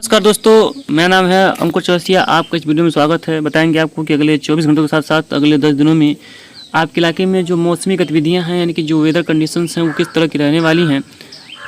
नमस्कार दोस्तों, मेरा नाम है अंकुर चौरसिया। आपका इस वीडियो में स्वागत है। बताएंगे आपको कि अगले 24 घंटों के साथ साथ अगले 10 दिनों में आपके इलाके में जो मौसमी गतिविधियां हैं, यानी कि जो वेदर कंडीशंस हैं, वो किस तरह की रहने वाली हैं,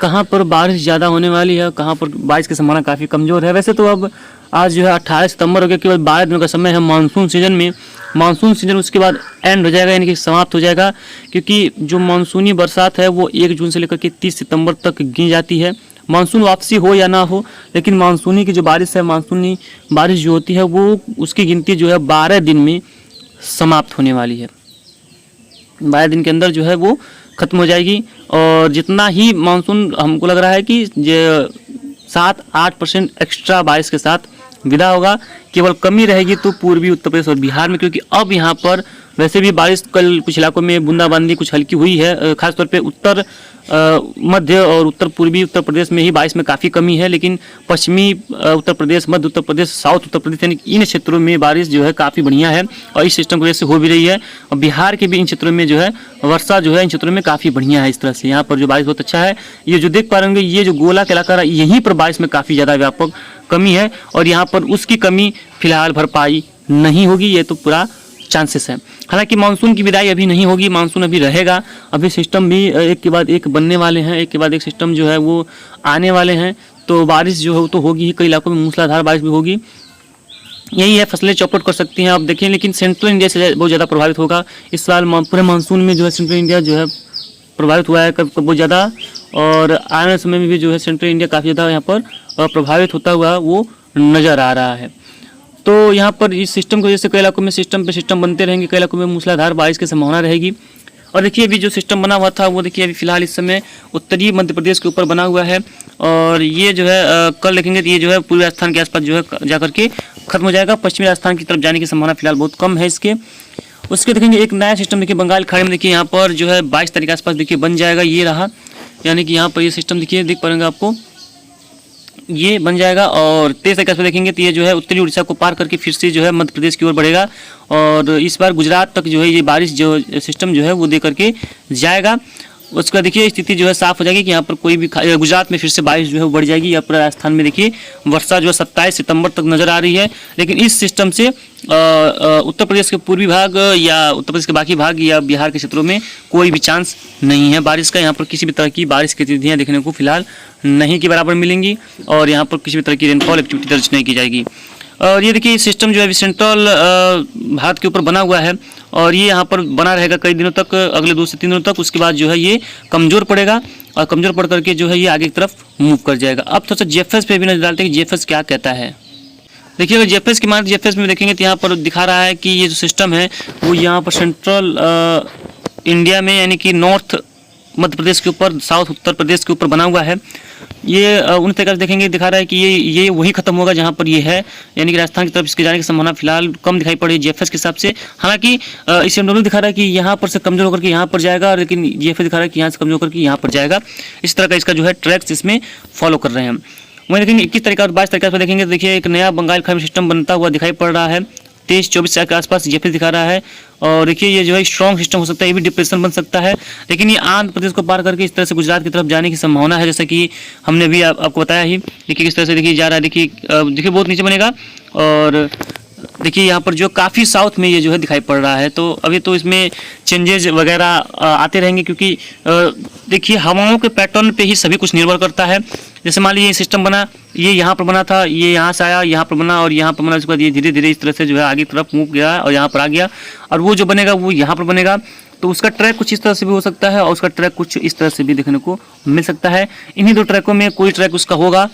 कहां पर बारिश ज़्यादा होने वाली है, कहां पर बारिश की संभावना काफ़ी कमज़ोर है। वैसे तो अब आज जो है 18 सितंबर हो गया, केवल 12 दिनों का समय है मानसून सीजन में। मानसून सीजन उसके बाद एंड हो जाएगा, यानी कि समाप्त हो जाएगा, क्योंकि जो मानसूनी बरसात है वो 1 जून से लेकर के 30 सितंबर तक गिनी जाती है। मानसून वापसी हो या ना हो, लेकिन मानसूनी की जो बारिश है, मानसूनी बारिश जो होती है वो उसकी गिनती जो है 12 दिन में समाप्त होने वाली है। 12 दिन के अंदर जो है वो ख़त्म हो जाएगी। और जितना ही मानसून हमको लग रहा है कि 7-8% एक्स्ट्रा बारिश के साथ विदा होगा। केवल कमी रहेगी तो पूर्वी उत्तर प्रदेश और बिहार में, क्योंकि अब यहाँ पर वैसे भी बारिश कल कुछ इलाकों में बूंदाबांदी कुछ हल्की हुई है। खासतौर पे उत्तर मध्य और उत्तर पूर्वी उत्तर प्रदेश में ही बारिश में काफ़ी कमी है, लेकिन पश्चिमी उत्तर प्रदेश, मध्य उत्तर प्रदेश, साउथ उत्तर प्रदेश, यानी इन क्षेत्रों में बारिश जो है काफ़ी बढ़िया है और इस सिस्टम की वजह से हो भी रही है। और बिहार के भी इन क्षेत्रों में जो है वर्षा जो है इन क्षेत्रों में काफ़ी बढ़िया है। इस तरह से यहाँ पर जो बारिश बहुत अच्छा है। ये जो देख पा रहे होंगे, ये जो गोला का इलाका है, यहीं पर बारिश में काफ़ी ज़्यादा व्यापक कमी है और यहाँ पर उसकी कमी फिलहाल भरपाई नहीं होगी, ये तो पूरा चांसेस है। हालांकि मानसून की विदाई अभी नहीं होगी, मानसून अभी रहेगा। अभी सिस्टम भी एक के बाद एक बनने वाले हैं, एक के बाद एक सिस्टम जो है वो आने वाले हैं, तो बारिश जो है वो तो होगी ही। कई इलाकों में मूसलाधार बारिश भी होगी। यही है, फसलें चौपट कर सकती हैं आप देखिए, लेकिन सेंट्रल इंडिया से बहुत ज़्यादा प्रभावित होगा इस साल। पूरे मानसून में जो है सेंट्रल इंडिया जो है प्रभावित हुआ है बहुत ज़्यादा, और आने वाले समय में भी जो है सेंट्रल इंडिया काफ़ी ज़्यादा यहाँ पर प्रभावित होता हुआ वो नज़र आ रहा है। तो यहाँ पर इस सिस्टम की वजह से कई इलाकों में सिस्टम पे सिस्टम बनते रहेंगे, कई इलाकों में मूसलाधार बारिश की संभावना रहेगी। और देखिए अभी जो सिस्टम बना हुआ था वो देखिए अभी फिलहाल इस समय उत्तरी मध्य प्रदेश के ऊपर बना हुआ है, और ये जो है कल देखेंगे तो ये जो है पूर्वी राजस्थान के आसपास जो है जाकर के खत्म हो जाएगा। पश्चिमी राजस्थान की तरफ जाने की संभावना फिलहाल बहुत कम है इसके। उसके देखेंगे एक नया सिस्टम देखिए बंगाल खाड़ी में, देखिए यहाँ पर जो है 22 तारीख के आसपास देखिए बन जाएगा। ये रहा, यानी कि यहाँ पर ये सिस्टम देखिए देख पाएंगे आपको, ये बन जाएगा। और 23 तारीख पर देखेंगे तो ये जो है उत्तरी उड़ीसा को पार करके फिर से जो है मध्य प्रदेश की ओर बढ़ेगा, और इस बार गुजरात तक जो है ये बारिश जो सिस्टम जो है वो दे करके जाएगा। उसका देखिए स्थिति जो है साफ हो जाएगी कि यहाँ पर कोई भी गुजरात में फिर से बारिश जो है वो बढ़ जाएगी। या पूरा राजस्थान में देखिए वर्षा जो है 27 सितंबर तक नजर आ रही है। लेकिन इस सिस्टम से उत्तर प्रदेश के पूर्वी भाग या उत्तर प्रदेश के बाकी भाग या बिहार के क्षेत्रों में कोई भी चांस नहीं है बारिश का। यहाँ पर किसी भी तरह की बारिश की गतिविधियाँ देखने को फिलहाल नहीं के बराबर मिलेंगी, और यहाँ पर किसी भी तरह की रेनफॉल एक्टिविटी दर्ज नहीं की जाएगी। और ये देखिए सिस्टम जो है सेंट्रल भारत के ऊपर बना हुआ है, और ये यहाँ पर बना रहेगा कई दिनों तक, अगले 2 से 3 दिनों तक। उसके बाद जो है ये कमज़ोर पड़ेगा, और कमज़ोर पड़ करके जो है ये आगे की तरफ मूव कर जाएगा। अब थोड़ा सा जेएफएस पे भी नजर डालते हैं कि जेएफएस क्या कहता है। देखिए अगर जेएफएस की मान जेएफएस में देखेंगे तो यहाँ पर दिखा रहा है कि ये जो सिस्टम है वो यहाँ पर सेंट्रल इंडिया में, यानी कि नॉर्थ मध्य प्रदेश के ऊपर, साउथ उत्तर प्रदेश के ऊपर बना हुआ है। ये उन तरीके से देखेंगे दिखा रहा है कि ये वही खत्म होगा जहाँ पर ये है, यानी कि राजस्थान की तरफ इसके जाने की संभावना फिलहाल कम दिखाई पड़ रही है जेएफएस के हिसाब से। हालांकि इस शेड्यूल दिखा रहा है कि यहाँ पर से कमजोर होकर के यहाँ पर जाएगा, लेकिन जेएफएस दिखा रहा है कि यहाँ से कमजोर होकर के यहाँ पर जाएगा। इस तरह का इसका जो है ट्रैक्स इसमें फॉलो कर रहे हैं हम। वहीं देखेंगे 21 तारीख और 22 तारीख पर देखेंगे तो देखिए एक नया बंगाल खाड़ी सिस्टम बनता हुआ दिखाई पड़ रहा है। 23-24 के आसपास जेएफएस दिखा रहा है, और देखिए ये जो है स्ट्रॉन्ग सिस्टम हो सकता है, ये भी डिप्रेशन बन सकता है। लेकिन ये आंध्र प्रदेश को पार करके इस तरह से गुजरात की तरफ जाने की संभावना है, जैसा कि हमने भी आपको बताया ही। देखिए किस तरह से देखिए जा रहा है, देखिए बहुत नीचे बनेगा, और देखिए यहाँ पर जो काफ़ी साउथ में ये जो है दिखाई पड़ रहा है। तो अभी तो इसमें चेंजेस वगैरह आते रहेंगे, क्योंकि देखिए हवाओं के पैटर्न पे ही सभी कुछ निर्भर करता है। जैसे मान लीजिए सिस्टम बना, ये यहाँ पर बना था, ये यहाँ से आया, यहाँ पर बना और यहाँ पर बना, उसके बाद ये धीरे धीरे इस तरह से जो है आगे की तरफ मूव गया और यहाँ पर आ गया, और वो जो बनेगा वो यहाँ पर बनेगा। तो उसका ट्रैक कुछ इस तरह से भी हो सकता है, और उसका ट्रैक कुछ इस तरह से भी देखने को मिल सकता है। इन्हीं 2 ट्रैकों में कोई ट्रैक उसका होगा।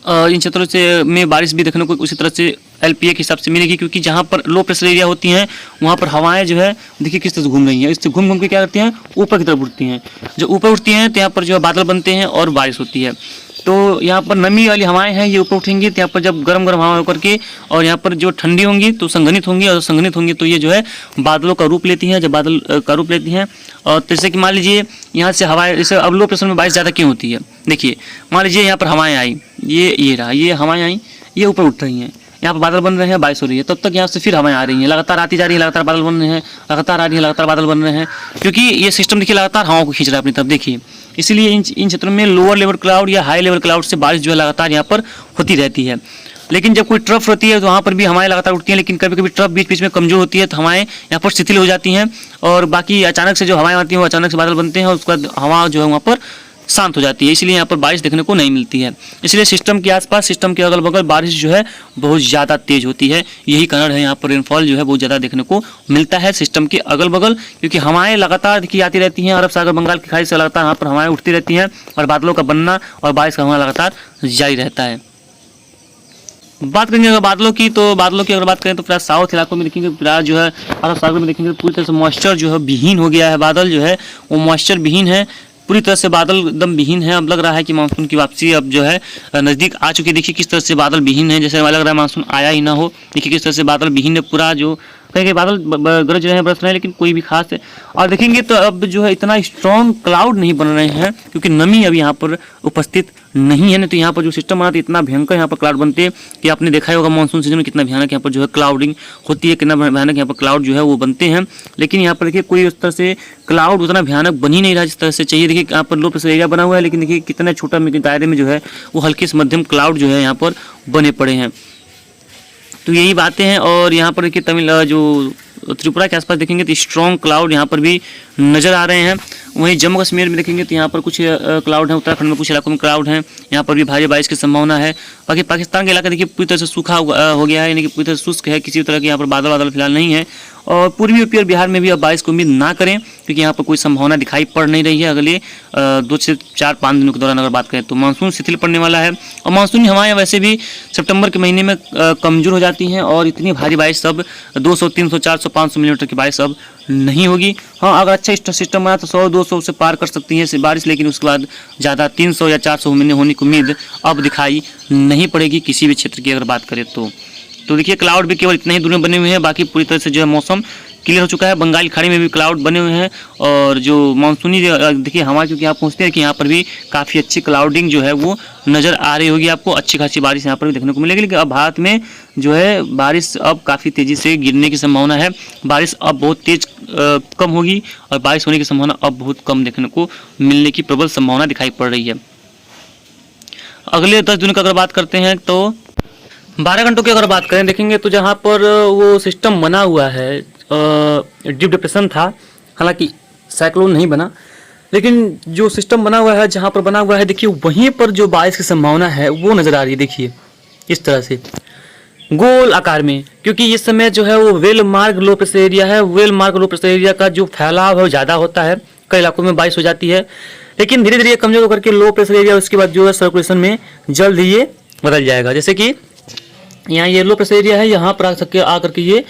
इन क्षेत्रों से में बारिश भी देखने को उसी तरह से एलपीए के हिसाब से मिलेगी, क्योंकि जहाँ पर लो प्रेशर एरिया होती हैं वहाँ पर हवाएं जो है देखिए किस तरह से घूम रही हैं। इससे घूम घूम के क्या करती हैं, ऊपर की तरफ उठती हैं। जो ऊपर उठती हैं तो यहाँ पर जो है बादल बनते हैं और बारिश होती है। तो यहाँ पर नमी वाली हवाएं हैं, ये ऊपर उठेंगी, तो यहाँ पर जब गर्म गर्म हवा होकर के और यहाँ पर जो ठंडी होंगी तो संघनित होंगी, और संघनित होंगी तो ये जो है बादलों का रूप लेती हैं। जब बादल का रूप लेती हैं, और जैसे कि मान लीजिए यहाँ से हवाएं, जैसे अब लो प्रेशर में बारिश ज़्यादा क्यों होती है, देखिए मान लीजिए यहाँ पर हवाएं आई, ये रहा, ये हवाएं आई, ये ऊपर उठ रही हैं, यहाँ पर बादल बन रहे हैं, बारिश हो रही है, तब तक यहाँ से फिर हवाएं आ रही हैं, लगातार आती जा रही है, लगातार बादल बन रहे हैं, लगातार आ रही है, लगातार बादल बन रहे हैं, क्योंकि ये सिस्टम देखिए लगातार हवाओं को खींच रहा है अपनी तरफ देखिए। इसीलिए इन क्षेत्रों में लोअर लेवल क्लाउड या हाई लेवल क्लाउड से बारिश जो है लगातार यहाँ पर होती रहती है। लेकिन जब कोई ट्रफ होती है तो वहाँ पर भी हवाएं लगातार उठती हैं, लेकिन कभी कभी ट्रफ बीच बीच में कमजोर होती है तो हवाएं यहाँ पर शिथिल हो जाती हैं, और बाकी अचानक से जो हवाएं आती हैं वो अचानक से बादल बनते हैं और उसके बाद हवा जो है वहाँ पर शांत हो जाती है, इसलिए यहाँ पर बारिश देखने को नहीं मिलती है। इसलिए सिस्टम के आसपास, सिस्टम के अगल बगल बारिश जो है बहुत ज़्यादा तेज होती है, यही कारण है यहाँ पर रेनफॉल जो है बहुत ज़्यादा देखने को मिलता है सिस्टम के अगल बगल, क्योंकि हवाएं लगातार देखिए आती रहती हैं, अरब सागर बंगाल की खाड़ी से लगातार यहाँ पर हवाएं उठती रहती हैं और बादलों का बनना और बारिश का होना लगातार जारी रहता है। बात करेंगे अगर बादलों की, तो बादलों की अगर बात करें तो फिलहाल साउथ इलाकों में देखेंगे, फिलहाल जो है अरब सागर में देखेंगे पूरी तरह से मॉइस्चर जो है विहीन हो गया है, बादल जो है वो मॉइस्चर विहीन है, पूरी तरह से बादल एकदम विहीन है। अब लग रहा है कि मानसून की वापसी अब जो है नज़दीक आ चुकी है। देखिए किस तरह से बादल विहीन है, जैसे लग रहा है मानसून आया ही ना हो। देखिए किस तरह से बादल विहीन है, पूरा जो कहीं बादल गरज रहे हैं, बरस रहे हैं, लेकिन कोई भी खास है। और देखेंगे तो अब जो है इतना स्ट्रॉन्ग क्लाउड नहीं बन रहे हैं, क्योंकि नमी अभी यहाँ पर उपस्थित नहीं है। नहीं तो यहाँ पर जो सिस्टम बना था इतना भयंकर यहाँ पर क्लाउड बनते हैं कि आपने देखा ही होगा मानसून सीजन में कितना भयानक यहाँ पर जो है क्लाउडिंग होती है, कितना भयानक यहाँ पर क्लाउड जो है वो बनते हैं। लेकिन यहाँ पर देखिए कोई उस तरह से क्लाउड उतना भयानक बन ही नहीं रहा जिस तरह से चाहिए। देखिए यहाँ पर लो प्रेशर एरिया बना हुआ है, लेकिन देखिए कितना छोटा दायरे में जो है वो हल्के से मध्यम क्लाउड जो है यहाँ पर बने पड़े हैं। तो यही बातें हैं। और यहाँ पर देखिए तमिल जो त्रिपुरा के आसपास देखेंगे तो स्ट्रॉन्ग क्लाउड यहाँ पर भी नज़र आ रहे हैं। वहीं जम्मू कश्मीर में देखेंगे तो यहाँ पर कुछ क्लाउड हैं, उत्तराखंड में कुछ इलाकों में क्लाउड हैं, यहाँ पर भी भारी बारिश की संभावना है। बाकी पाकिस्तान का इलाका देखिए पूरी तरह से सूखा हो गया है, यानी कि पूरी तरह से शुष्क है, किसी तरह के यहाँ पर बादल फिलहाल नहीं है। और पूर्वी यूपी और बिहार में भी अब बारिश की उम्मीद ना करें, क्योंकि यहाँ पर कोई संभावना दिखाई पड़ नहीं रही है। अगले 2 से 4-5 दिनों के दौरान अगर बात करें तो मानसून शिथिल पड़ने वाला है। और मानसूनी हवाएं वैसे भी सितंबर के महीने में कमज़ोर हो जाती हैं, और इतनी भारी बारिश अब 200, 300, 400, 500 मिलीमीटर की बारिश अब नहीं होगी। हाँ, अगर अच्छा सिस्टम बना तो 100-200 से पार कर सकती है बारिश, लेकिन उसके बाद ज़्यादा 300 या 400 होने की उम्मीद अब दिखाई नहीं पड़ेगी किसी भी क्षेत्र की अगर बात करें तो देखिए क्लाउड भी केवल इतने ही दूर में बने हुए हैं, बाकी पूरी तरह से जो है मौसम क्लियर हो चुका है। बंगाल खाड़ी में भी क्लाउड बने हुए हैं, और जो मानसूनी देखिए हवा क्योंकि आप पहुँचते हैं कि यहाँ पर भी काफ़ी अच्छी क्लाउडिंग जो है वो नज़र आ रही होगी आपको, अच्छी खासी बारिश यहाँ पर भी देखने को मिलेगी। लेकिन अब भारत में जो है बारिश अब काफ़ी तेज़ी से गिरने की संभावना है, बारिश अब बहुत तेज़ कम होगी, और बारिश होने की संभावना अब बहुत कम देखने को मिलने की प्रबल संभावना दिखाई पड़ रही है। अगले 10 दिनों की अगर बात करते हैं तो 12 घंटों की अगर बात करें देखेंगे तो जहाँ पर वो सिस्टम बना हुआ है, डीप डिप्रेशन था, हालांकि साइक्लोन नहीं बना, लेकिन जो सिस्टम बना हुआ है जहाँ पर बना हुआ है देखिए वहीं पर जो बारिश की संभावना है वो नज़र आ रही है। देखिए इस तरह से गोल आकार में, क्योंकि इस समय जो है वो वेल मार्ग लो प्रेशर एरिया है। वेल मार्ग लो प्रेशर एरिया का जो फैलाव है वो ज़्यादा होता है, कई इलाकों में बारिश हो जाती है, लेकिन धीरे धीरे कमजोर होकर के लो प्रेशर एरिया उसके बाद जो है सर्कुलेशन में जल्द ही ये बदल जाएगा। जैसे कि यहाँ ये लो प्रेशर एरिया है, यहाँ पर आकर के ये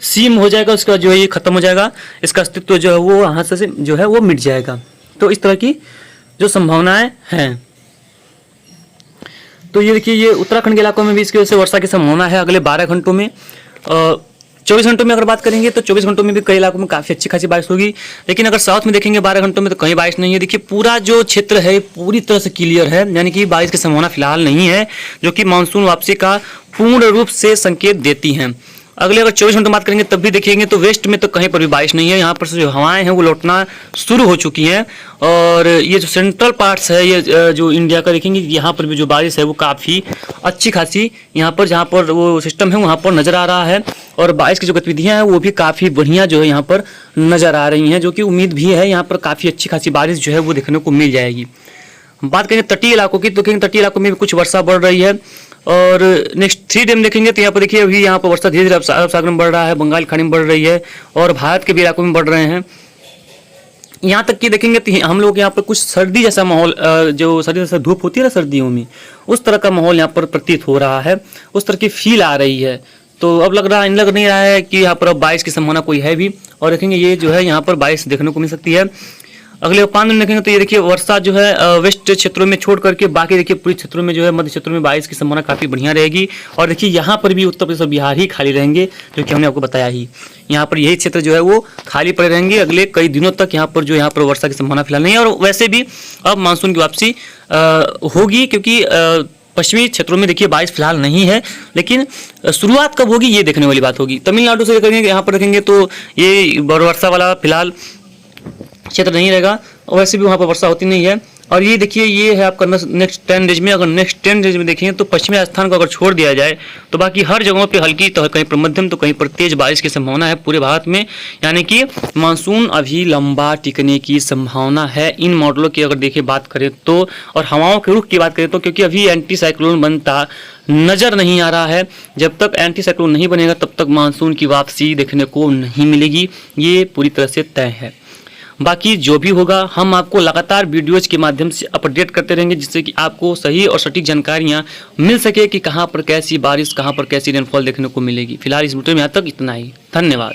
सीम हो जाएगा, उसके बाद जो है ये खत्म हो जाएगा, इसका अस्तित्व जो है वो यहाँ से जो है वो मिट जाएगा। तो इस तरह की जो संभावनाएं हैं, तो ये देखिए ये उत्तराखंड के इलाकों में भी इसकी वजह से वर्षा की संभावना है अगले 12 घंटों में। 24 घंटों में अगर बात करेंगे तो 24 घंटों में भी कई इलाकों में काफ़ी अच्छी खासी बारिश होगी, लेकिन अगर साउथ में देखेंगे 12 घंटों में तो कहीं बारिश नहीं है। देखिए पूरा जो क्षेत्र है पूरी तरह से क्लियर है, यानी कि बारिश की संभावना फिलहाल नहीं है, जो कि मानसून वापसी का पूर्ण रूप से संकेत देती हैं। अगले अगर 24 घंटों बात करेंगे तब भी देखेंगे तो वेस्ट में तो कहीं पर भी बारिश नहीं है, यहाँ पर से जो हवाएं हैं वो लौटना शुरू हो चुकी हैं। और ये जो सेंट्रल पार्ट्स है ये जो इंडिया का देखेंगे यहाँ पर भी जो बारिश है वो काफ़ी अच्छी खासी यहाँ पर जहाँ पर वो सिस्टम है वहाँ पर नज़र आ रहा है, और बारिश की जो गतिविधियाँ हैं वो भी काफ़ी बढ़िया जो है यहाँ पर नज़र आ रही हैं, जो कि उम्मीद भी है यहाँ पर काफ़ी अच्छी खासी बारिश जो है वो देखने को मिल जाएगी। बात करेंगे तटीय इलाकों की, तो देखेंगे तटीय इलाकों में भी कुछ वर्षा बढ़ रही है, और नेक्स्ट 3 डे में देखेंगे तो यहाँ पर देखिए अभी यहाँ पर वर्षा धीरे धीरे अरब सागर में बढ़ रहा है, बंगाल खाड़ी में बढ़ रही है, और भारत के भी इलाकों में बढ़ रहे हैं। यहाँ तक कि देखेंगे तो हम लोग यहाँ पर कुछ सर्दी जैसा माहौल, जो सर्दी जैसा धूप होती है ना सर्दियों में, उस तरह का माहौल यहाँ पर प्रतीत हो रहा है, उस तरह की फील आ रही है। तो अब लग नहीं रहा है कि यहाँ पर अब बारिश की संभावना कोई है भी, और देखेंगे ये जो है यहाँ पर बारिश देखने को मिल सकती है। अगले 5 दिन देखेंगे तो ये देखिए वर्षा जो है वेस्ट क्षेत्रों में छोड़ करके बाकी देखिए पूरे क्षेत्रों में जो है मध्य क्षेत्रों में बारिश की संभावना काफ़ी बढ़िया रहेगी। और देखिए यहाँ पर भी उत्तर प्रदेश और बिहार ही खाली रहेंगे, जो कि हमने आपको बताया ही, यहाँ पर यही क्षेत्र जो है वो खाली पड़े रहेंगे अगले कई दिनों तक। यहाँ पर वर्षा की संभावना फिलहाल नहीं है, और वैसे भी अब मानसून की वापसी होगी, क्योंकि पश्चिमी क्षेत्रों में देखिए बारिश फिलहाल नहीं है, लेकिन शुरुआत कब होगी ये देखने वाली बात होगी। तमिलनाडु से करेंगे यहाँ पर देखेंगे तो ये वर्षा वाला फिलहाल क्षेत्र नहीं रहेगा, और वैसे भी वहाँ पर वर्षा होती नहीं है। और ये देखिए ये है आपका नेक्स्ट 10 डेज में, अगर नेक्स्ट 10 डेज में देखेंगे तो पश्चिमी राजस्थान को अगर छोड़ दिया जाए तो बाकी हर जगहों पे हल्की तो कहीं पर मध्यम तो कहीं पर तेज बारिश की संभावना है पूरे भारत में। यानी कि मानसून अभी लंबा टिकने की संभावना है इन मॉडलों की अगर देखिए बात करें तो। और हवाओं के रुख की बात करें तो क्योंकि अभी एंटी साइक्लोन बनता नज़र नहीं आ रहा है, जब तक एंटी साइक्लोन नहीं बनेगा तब तक मानसून की वापसी देखने को नहीं मिलेगी, ये पूरी तरह से तय है। बाकी जो भी होगा हम आपको लगातार वीडियोज के माध्यम से अपडेट करते रहेंगे, जिससे कि आपको सही और सटीक जानकारियाँ मिल सके कि कहाँ पर कैसी बारिश, कहाँ पर कैसी रेनफॉल देखने को मिलेगी। फिलहाल इस वीडियो में यहाँ तक इतना ही, धन्यवाद।